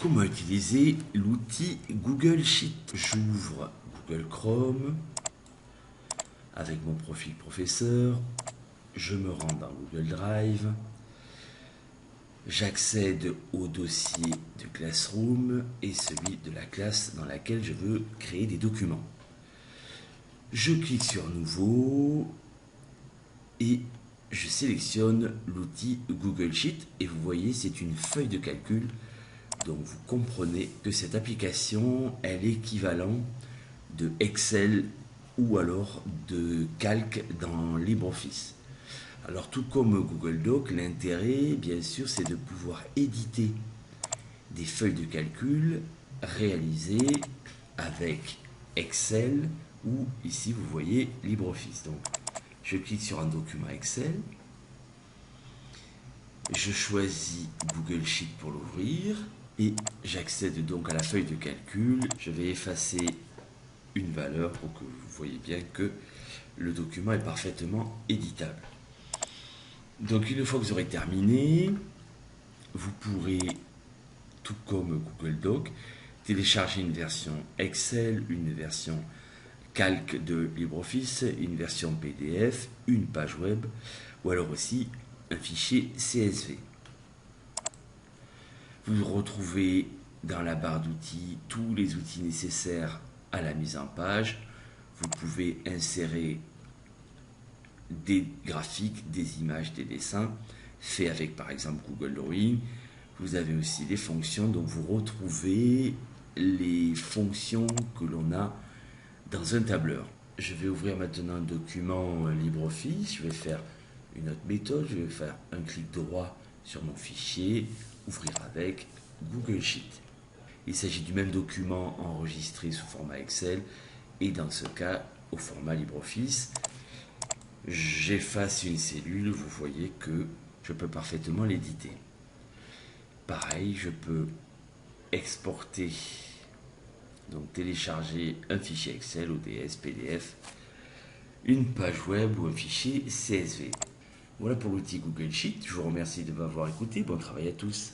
Comment utiliser l'outil Google Sheet? J'ouvre Google Chrome avec mon profil professeur, je me rends dans Google Drive, j'accède au dossier de Classroom et celui de la classe dans laquelle je veux créer des documents. Je clique sur Nouveau et je sélectionne l'outil Google Sheet et vous voyez, c'est une feuille de calcul. Donc vous comprenez que cette application est l'équivalent de Excel ou alors de calque dans LibreOffice. Alors tout comme Google Doc, l'intérêt bien sûr c'est de pouvoir éditer des feuilles de calcul réalisées avec Excel ou ici vous voyez LibreOffice. Donc je clique sur un document Excel, je choisis Google Sheet pour l'ouvrir et j'accède donc à la feuille de calcul. Je vais effacer une valeur pour que vous voyez bien que le document est parfaitement éditable. Donc une fois que vous aurez terminé, vous pourrez, tout comme Google Doc, télécharger une version Excel, une version calque de LibreOffice, une version PDF, une page web ou alors aussi un fichier CSV. Vous retrouvez dans la barre d'outils tous les outils nécessaires à la mise en page. Vous pouvez insérer des graphiques, des images, des dessins faits avec par exemple Google Drawing. Vous avez aussi des fonctions, donc vous retrouvez les fonctions que l'on a dans un tableur. Je vais ouvrir maintenant un document LibreOffice, je vais faire une autre méthode, je vais faire un clic droit sur mon fichier, ouvrir avec Google Sheet. Il s'agit du même document enregistré sous format Excel et dans ce cas au format LibreOffice. J'efface une cellule, vous voyez que je peux parfaitement l'éditer. Pareil, je peux exporter, donc télécharger un fichier Excel, ODS, PDF, une page web ou un fichier CSV. Voilà pour l'outil Google Sheet. Je vous remercie de m'avoir écouté. Bon travail à tous.